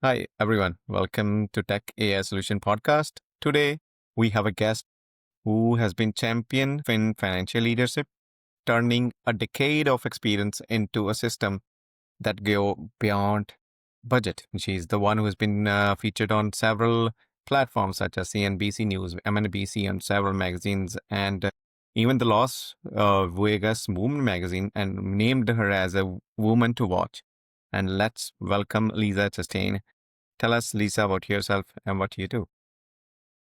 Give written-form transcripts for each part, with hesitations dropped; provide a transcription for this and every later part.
Hi, everyone. Welcome to Tech AI Solution Podcast. Today, we have a guest who has been champion in financial leadership, turning a decade of experience into a system that go beyond budget. She's the one who has been featured on several platforms such as CNBC News, MNBC, and several magazines, and even the Las Vegas Woman magazine, and named her as a woman to watch. And let's welcome Lisa Chastain. Tell us, Lisa, about yourself and what you do.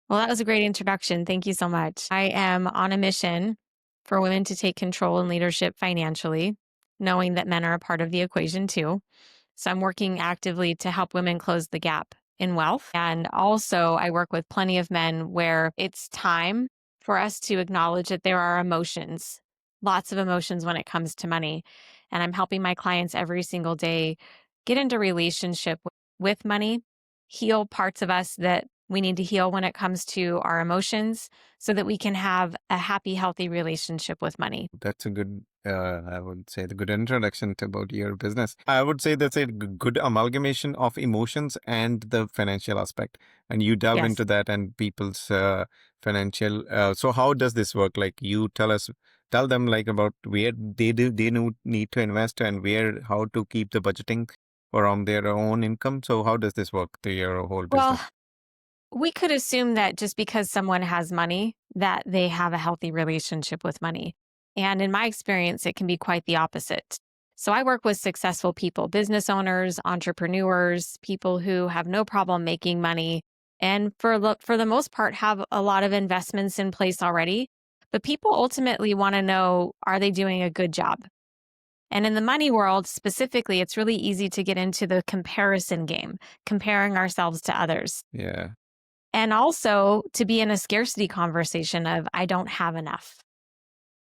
Well, that was a great introduction. Thank you so much. I am on a mission for women to take control and leadership financially, knowing that men are a part of the equation too. So I'm working actively to help women close the gap in wealth. And also, I work with plenty of men where it's time for us to acknowledge that there are emotions, lots of emotions when it comes to money. And I'm helping my clients every single day get into relationship with money, heal parts of us that we need to heal when it comes to our emotions so that we can have a happy, healthy relationship with money. That's a good, I would say, the good introduction to about your business. I would say that's a good amalgamation of emotions and the financial aspect. And you delve Yes. into that and people's financial. So how does this work? Like you tell them like about where they need to invest and how to keep the budgeting around their own income. So how does this work to your whole Well, business? we could assume that just because someone has money, that they have a healthy relationship with money. And in my experience, it can be quite the opposite. So I work with successful people, business owners, entrepreneurs, people who have no problem making money, and for the most part have a lot of investments in place already. But people ultimately want to know, are they doing a good job? And in the money world specifically, it's really easy to get into the comparison game, comparing ourselves to others. Yeah. And also to be in a scarcity conversation of, I don't have enough.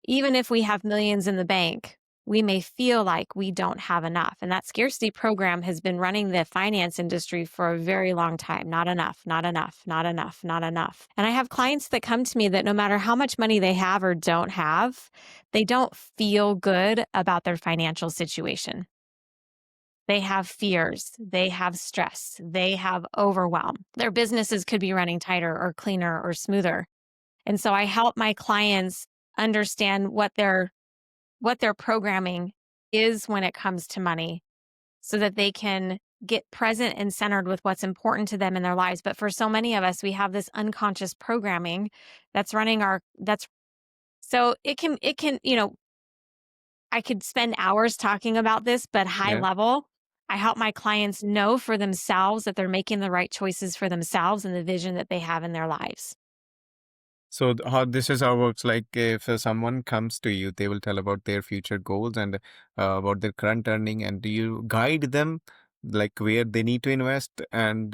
Even if we have millions in the bank, we may feel like we don't have enough. And that scarcity program has been running the finance industry for a very long time. Not enough, not enough, not enough, not enough. And I have clients that come to me that no matter how much money they have or don't have, they don't feel good about their financial situation. They have fears, they have stress, they have overwhelm. Their businesses could be running tighter or cleaner or smoother. And so I help my clients understand what their programming is when it comes to money so that they can get present and centered with what's important to them in their lives. But for so many of us, we have this unconscious programming that's running so it can, I could spend hours talking about this, but high Yeah. level, I help my clients know for themselves that they're making the right choices for themselves and the vision that they have in their lives. So how this is how it works. Like if someone comes to you, they will tell about their future goals and about their current earning, and do you guide them like where they need to invest and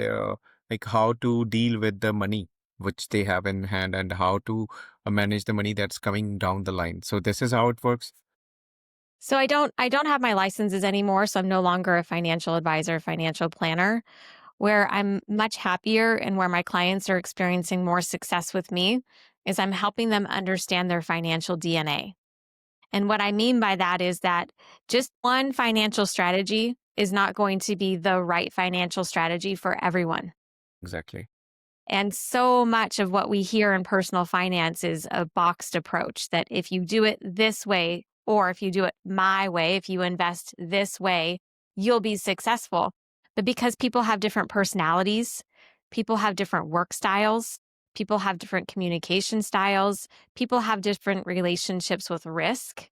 like how to deal with the money which they have in hand and how to manage the money that's coming down the line. So this is how it works. So I don't have my licenses anymore, so I'm no longer a financial advisor, financial planner. Where I'm much happier and where my clients are experiencing more success with me is I'm helping them understand their financial DNA. And what I mean by that is that just one financial strategy is not going to be the right financial strategy for everyone. Exactly. And so much of what we hear in personal finance is a boxed approach that if you do it this way, or if you do it my way, if you invest this way, you'll be successful. But because people have different personalities, people have different work styles, people have different communication styles, people have different relationships with risk.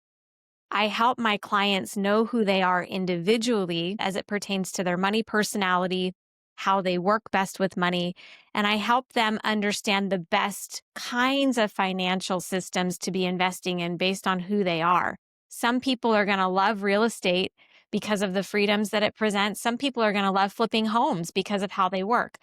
I help my clients know who they are individually as it pertains to their money personality, how they work best with money, and I help them understand the best kinds of financial systems to be investing in based on who they are. Some people are going to love real estate because of the freedoms that it presents. Some people are going to love flipping homes because of how they work.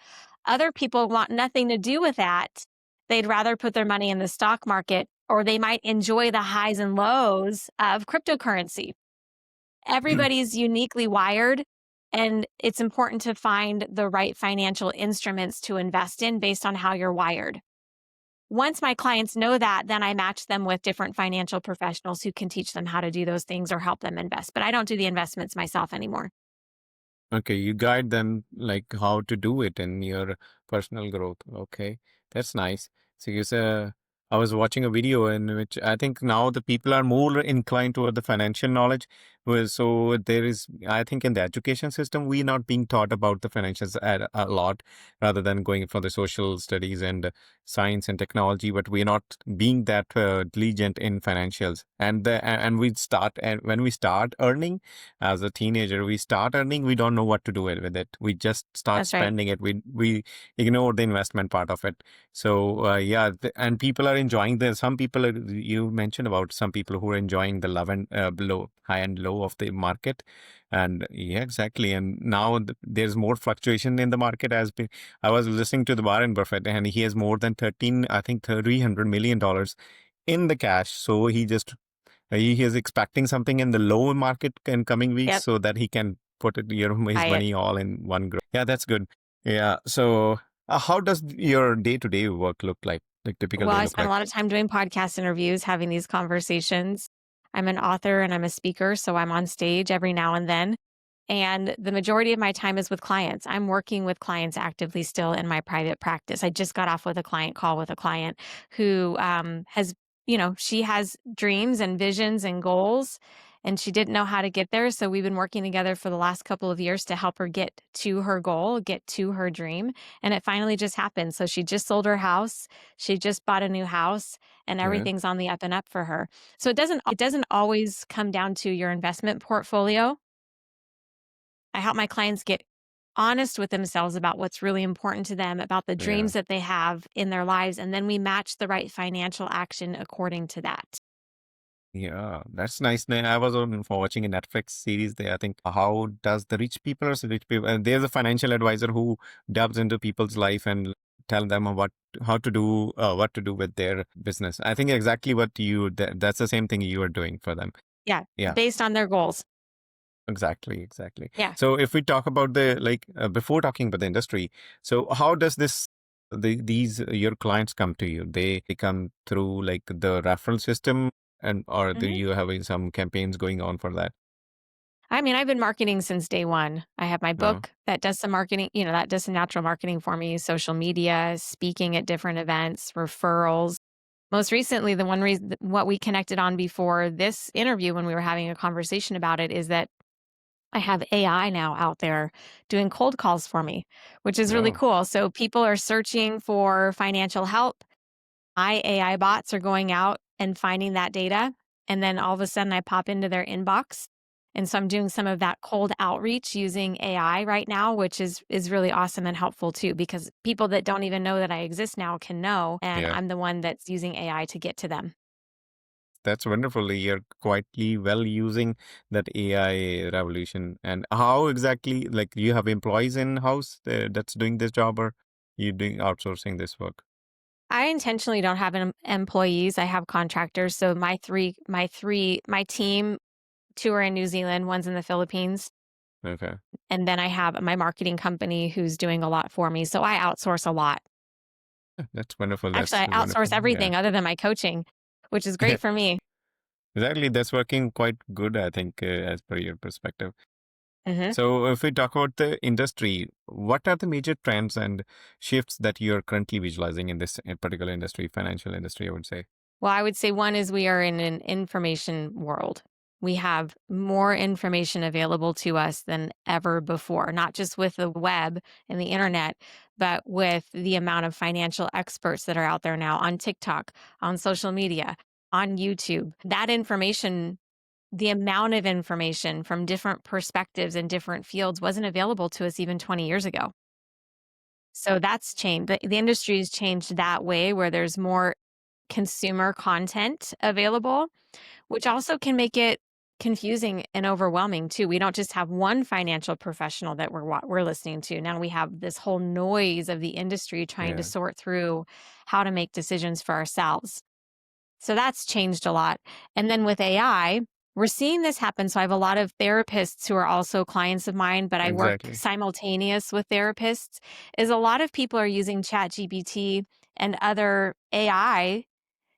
Other people want nothing to do with that. They'd rather put their money in the stock market, or they might enjoy the highs and lows of cryptocurrency. Everybody's uniquely wired, and it's important to find the right financial instruments to invest in based on how you're wired. Once my clients know that, then I match them with different financial professionals who can teach them how to do those things or help them invest. But I don't do the investments myself anymore. Okay, you guide them like how to do it in your personal growth. Okay, that's nice. So you say, I was watching a video in which I think now the people are more inclined toward the financial knowledge. So there is, I think, in the education system, we're not being taught about the financials a lot, rather than going for the social studies and science and technology. But we're not being that diligent in financials. And we start, and when we start earning as a teenager, we start earning, we don't know what to do with it. We just start That's right. spending it. We ignore the investment part of it. So yeah, and people are enjoying this. Some people you mentioned about some people who are enjoying the low and low, high and low of the market, and yeah, exactly. And now there's more fluctuation in the market. I was listening to the Warren Buffett, and he has more than 13, I think, $300 million in the cash. So he is expecting something in the low market in coming weeks Yep. so that he can put his Buy it. money all in one group. Yeah, that's good. Yeah. So how does your day-to-day work look like? Like typical Well, day I look spend a like? lot of time doing podcast interviews, having these conversations. I'm an author and I'm a speaker, so I'm on stage every now and then. And the majority of my time is with clients. I'm working with clients actively still in my private practice. I just got off with a client call with a client who has, she has dreams and visions and goals, and she didn't know how to get there. So we've been working together for the last couple of years to help her get to her goal, get to her dream. And it finally just happened. So she just sold her house. She just bought a new house and Yeah. everything's on the up and up for her. So it doesn't always come down to your investment portfolio. I help my clients get honest with themselves about what's really important to them, about the Yeah. dreams that they have in their lives, and then we match the right financial action according to that. Yeah, that's nice. I was on for watching a Netflix series there. I think how does the rich people or rich people, and there's a financial advisor who delves into people's life and tell them how to do what to do with their business. I think exactly that's the same thing you are doing for them. Yeah, Yeah. based on their goals. Exactly, exactly. Yeah. So if we talk about before talking about the industry, so how does these your clients come to you? They come through like the referral system, and or do Mhm. you having some campaigns going on for that? I mean, I've been marketing since day one. I have my No. book that does some marketing, that does some natural marketing for me, social media, speaking at different events, referrals. Most recently, the one reason what we connected on before this interview when we were having a conversation about it is that I have AI now out there doing cold calls for me, which is really No. cool. So people are searching for financial help. My AI bots are going out and finding that data. And then all of a sudden I pop into their inbox. And so I'm doing some of that cold outreach using AI right now, which is really awesome and helpful too, because people that don't even know that I exist now can know. And Yeah, I'm the one that's using AI to get to them. that's wonderful. You're quietly well using that AI revolution. And how exactly, like, you have employees in house that's doing this job, or you doing outsourcing this work? I intentionally don't have employees. I have contractors. So my team, two are in New Zealand, one's in the Philippines. Okay. And then I have my marketing company who's doing a lot for me. So I outsource a lot. That's wonderful. Actually, That's I outsource wonderful. Yeah. everything other than my coaching, which is great for me. Exactly. That's working quite good, I think, as per your perspective. hmm So, if we talk about the industry, what are the major trends and shifts that you're currently visualizing in this particular industry, financial industry, I would say? Well, I would say one is we are in an information world. We have more information available to us than ever before, not just with the web and the internet, but with the amount of financial experts that are out there now on TikTok, on social media, on YouTube. That information, the amount of information from different perspectives and different fields wasn't available to us even 20 years ago. So that's changed. The industry has changed that way where there's more consumer content available, which also can make it confusing and overwhelming too. We don't just have one financial professional that we're listening to. Now we have this whole noise of the industry trying to Yeah, sort through how to make decisions for ourselves. So that's changed a lot. And then with AI, we're seeing this happen. So I have a lot of therapists who are also clients of mine, but I work exactly. simultaneous with therapists. Is a lot of people are using ChatGPT and other AI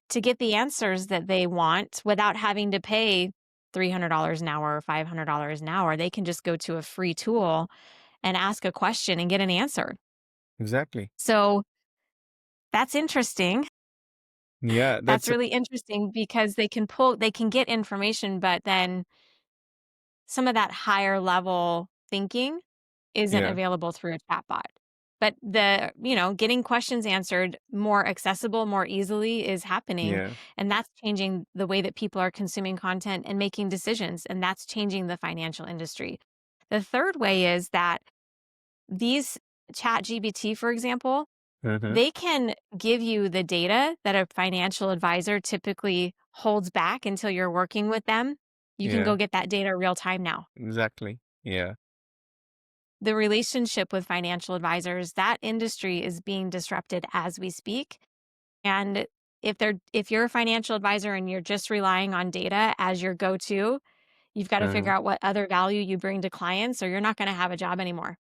to get the answers that they want without having to pay $300 an hour or $500 an hour. They can just go to a free tool and ask a question and get an answer. Exactly. So that's interesting. Yeah, That's that's really interesting because they can get information, but then some of that higher level thinking isn't yeah, available through a chatbot. But getting questions answered more accessible, more easily is happening. yeah, And that's changing the way that people are consuming content and making decisions. And that's changing the financial industry. The third way is that these chat GPT, for example, uh-huh, they can give you the data that a financial advisor typically holds back until you're working with them. You can yeah, go get that data real time now. exactly. Yeah, The relationship with financial advisors, that industry is being disrupted as we speak. And if you're a financial advisor and you're just relying on data as your go-to, you've got to uh-huh. figure out what other value you bring to clients or you're not going to have a job anymore.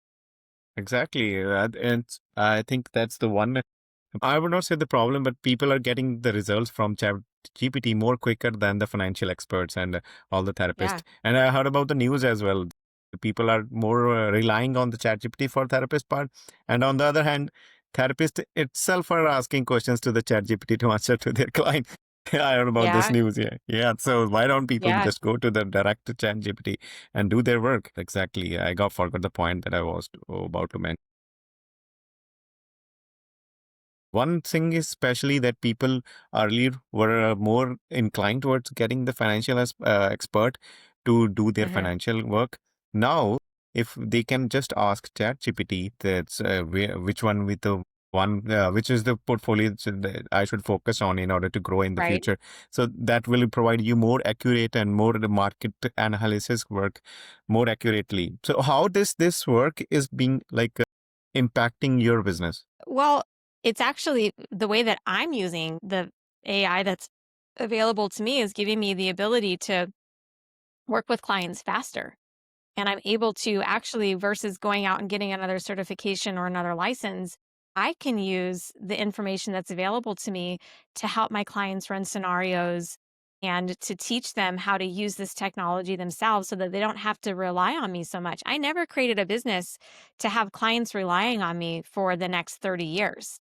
Exactly. And I think that's the one. I would not say the problem, but people are getting the results from GPT more quicker than the financial experts and all the therapists. Yeah. And I heard about the news as well. People are more relying on the chat GPT for therapist part. And on the other hand, therapists itself are asking questions to the chat GPT to answer to their client. I heard about this Yeah. news. Yeah. Yeah. So why don't people Yeah. just go to the direct to chat GPT and do their work? Exactly. Forgot the point that I was about to mention. One thing is especially that people earlier were more inclined towards getting the financial expert to do their Uh-huh. financial work. Now, if they can just ask ChatGPT, that's which one with the one which is the portfolio that I should focus on in order to grow in the Right. future. So that will provide you more accurate and more the market analysis work more accurately. So how does this work is being impacting your business? Well, it's actually the way that I'm using the AI that's available to me is giving me the ability to work with clients faster. And I'm able to actually, versus going out and getting another certification or another license, I can use the information that's available to me to help my clients run scenarios and to teach them how to use this technology themselves so that they don't have to rely on me so much. I never created a business to have clients relying on me for the next 30 years.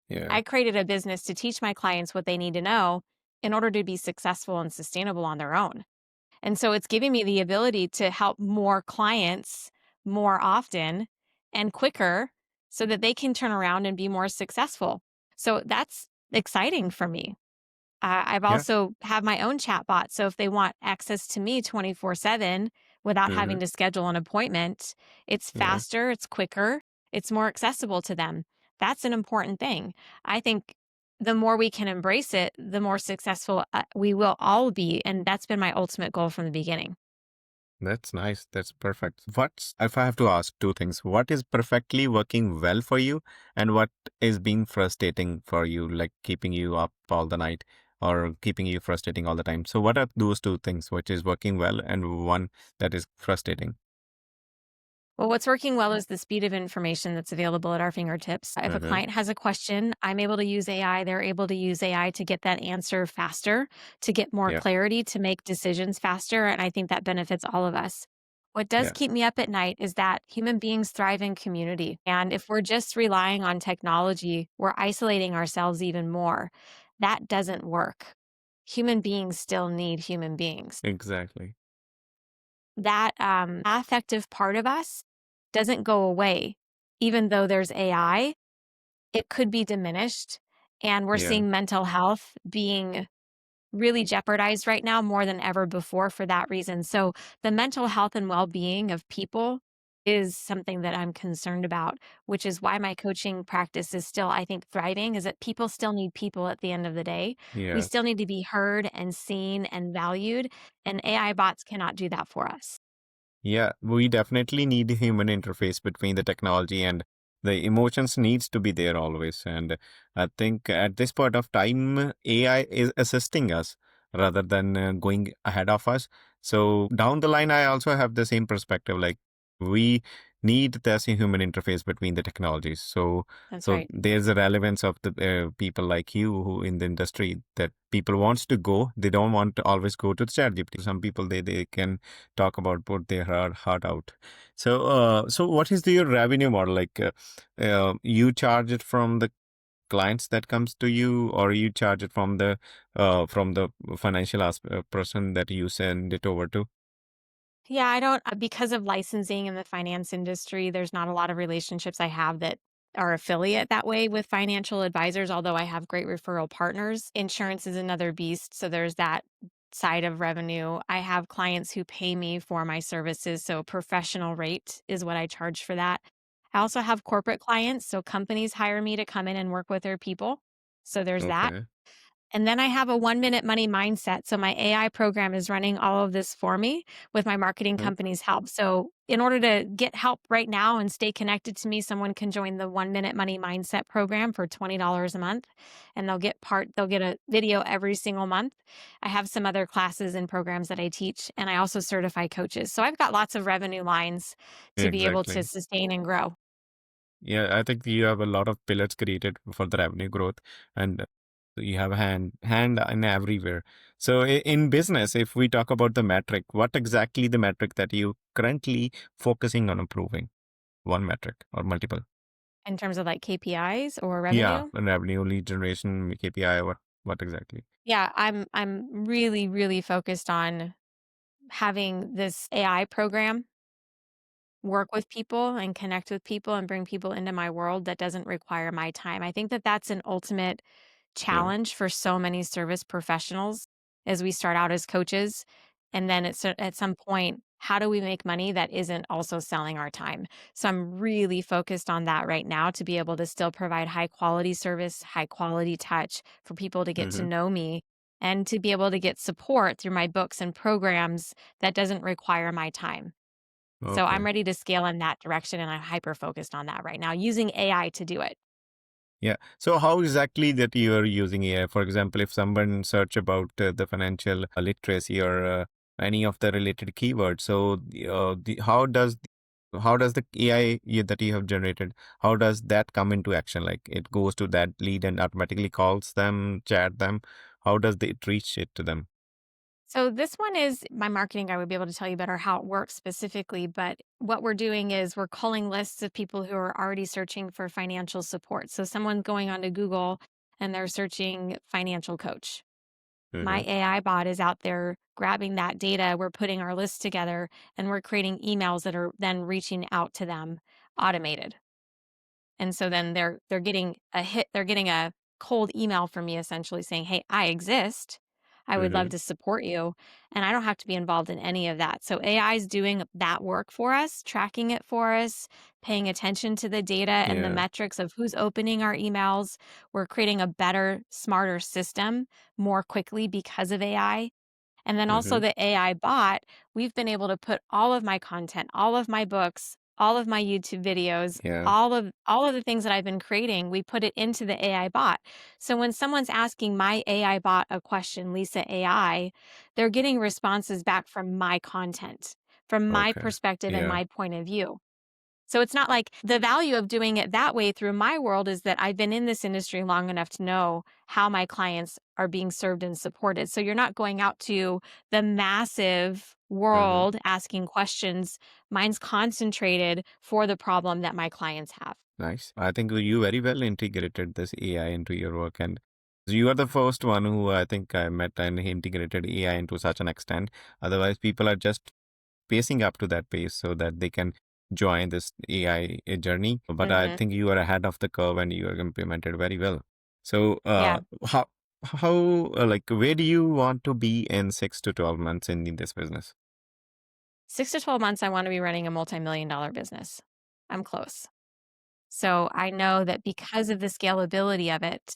Yeah. I created a business to teach my clients what they need to know in order to be successful and sustainable on their own. And so it's giving me the ability to help more clients more often and quicker so that they can turn around and be more successful. So that's exciting for me. I've Yeah. also have my own chatbot. So if they want access to me 24/7 without Hmm. having to schedule an appointment, it's Yeah. faster, it's quicker, it's more accessible to them. That's an important thing. I think the more we can embrace it, the more successful we will all be. And that's been my ultimate goal from the beginning. That's nice. That's perfect. What's, if I have to ask two things, what is perfectly working well for you and what is being frustrating for you, like keeping you up all the night or keeping you frustrating all the time? So, what are those two things which is working well and one that is frustrating? Well, what's working well is the speed of information that's available at our fingertips. If a Uh-huh. client has a question, I'm able to use AI. They're able to use AI to get that answer faster, to get more Yeah. clarity, to make decisions faster. And I think that benefits all of us. What does Yeah. keep me up at night is that human beings thrive in community. And if we're just relying on technology, we're isolating ourselves even more. That doesn't work. Human beings still need human beings. Exactly. That affective part of us doesn't go away. Even though there's AI, it could be diminished. And we're Yeah. seeing mental health being really jeopardized right now more than ever before for that reason. So, the mental health and well being of people is something that I'm concerned about, which is why my coaching practice is still, I think, thriving, is that people still need people at the end of the day. We Yeah. still need to be heard and seen and valued, and AI bots cannot do that for us. Yeah, we definitely need a human interface between the technology and the emotions needs to be there always. And I think at this point of time, AI is assisting us rather than going ahead of us. So down the line, I also have the same perspective. Like we need this human interface between the technologies. So, That's so right. there's a relevance of the people like you who in the industry that people wants to go. They don't want to always go to the chat GPT. Some people they can talk about put their heart out. So, so what is your revenue model like? You charge it from the clients that comes to you, or you charge it from the financial person that you send it over to? Yeah, I don't because of licensing in the finance industry, there's not a lot of relationships I have that are affiliate that way with financial advisors, although I have great referral partners. Insurance is another beast, so there's that side of revenue. I have clients who pay me for my services, so professional rate is what I charge for that. I also have corporate clients, so companies hire me to come in and work with their people. So there's that. Okay. And then I have a 1 minute money mindset. So my AI program is running all of this for me with my marketing Oh, company's help. So in order to get help right now and stay connected to me, someone can join the 1 minute money mindset program for $20 a month and they'll get a video every single month. I have some other classes and programs that I teach and I also certify coaches. So I've got lots of revenue lines to be able to exactly. sustain and grow. Yeah, I think you have a lot of pillars created for the revenue growth, and you have a hand in everywhere. So in business, if we talk about the metric, what exactly the metric that you currently focusing on improving? One metric or multiple? In terms of like KPIs or Yeah, revenue. revenue, lead generation, KPI, or what exactly? Yeah, I'm really, really focused on having this AI program work with people and connect with people and bring people into my world that doesn't require my time. I think that that's an ultimate Yeah. challenge for so many service professionals as we start out as coaches. And then at some point, how do we make money that isn't also selling our time? So I'm really focused on that right now to be able to still provide high quality service, high quality touch for people to get to Mm-hmm. know me and to be able to get support through my books and programs that doesn't require my time. So I'm Okay. ready to scale in that direction and I'm hyper focused on that right now using AI to do it. Yeah. So how exactly that you are using AI? For example, if someone search about the financial literacy or any of the related keywords, so how does the AI that you have generated, how does that come into action? Like it goes to that lead and automatically calls them, chat them. How does it reach it to them? So this one is my marketing guy would be able to tell you better how it works specifically, but what we're doing is we're culling lists of people who are already searching for financial support. So someone going onto Google and they're searching financial coach. My Hmm. AI bot is out there grabbing that data, we're putting our lists together and we're creating emails that are then reaching out to them automated. And so then they're getting a hit, they're getting a cold email from me essentially saying, "Hey, I exist. I would love Hmm. to support you." And I don't have to be involved in any of that. So AI is doing that work for us, tracking it for us, paying attention to the data and the Yeah. metrics of who's opening our emails. We're creating a better, smarter system more quickly because of AI. And then also Hmm. the AI bot, we've been able to put all of my content, all of my books, all of my YouTube videos, Yeah. all of the things that I've been creating, we put it into the AI bot. So when someone's asking my AI bot a question, Lisa AI, they're getting responses back from my content, from my Okay. perspective and Yeah. my point of view. So it's not like the value of doing it that way through my world is that I've been in this industry long enough to know how my clients are being served and supported. So you're not going out to the massive Hmm. world asking questions. Mine's concentrated for the problem that my clients have. Nice. I think you very well integrated this AI into your work, and you are the first one who I think I met and integrated AI into such an extent. Otherwise, people are just pacing up to that pace so that they can join this AI journey. But I Hmm. think you are ahead of the curve and you are implemented very well. So, Yeah. how like where do you want to be in 6 to 12 months in this business? 6 to 12 months, I want to be running a multi-million-dollar business. I'm close. So I know that because of the scalability of it,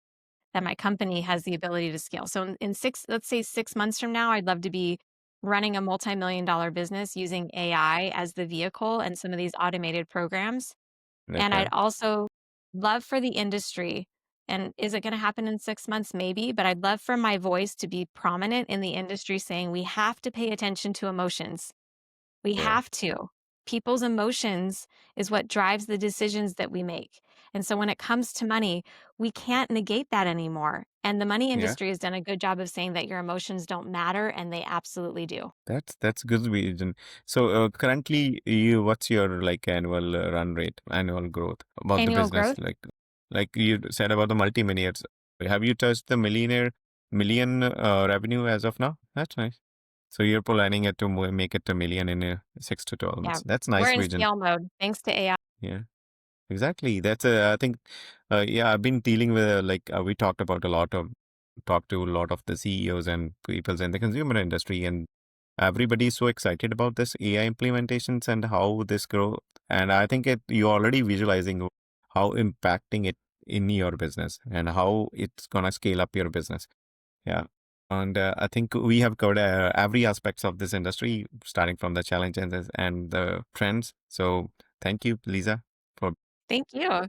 that my company has the ability to scale. So in let's say 6 months from now, I'd love to be running a multi-million-dollar business using AI as the vehicle and some of these automated programs. And Okay. I'd also love for the industry, and is it going to happen in 6 months? Maybe, but I'd love for my voice to be prominent in the industry saying we have to pay attention to emotions. We Yeah. have to. people's emotions is what drives the decisions that we make. And so when it comes to money, we can't negate that anymore. And the money Yeah, industry has done a good job of saying that your emotions don't matter, and they absolutely do. that's good vision. So currently, what's your like annual run rate, annual growth about the Annual business? growth? Like you said about the multimillionaires. Have you touched the million revenue as of now? That's nice. So you're planning it to make it a million in 6 to 12 Yeah. months. That's We're nice in vision. scale mode thanks to AI. Yeah. Exactly. I think, yeah, I've been dealing with, we talked to a lot of the CEOs and peoples in the consumer industry, and everybody is so excited about this AI implementations and how this grow. And I think you're already visualizing how impacting it in your business and how it's gonna scale up your business. Yeah. And I think we have covered every aspects of this industry, starting from the challenges and the trends. So thank you, Lisa, for Thank you.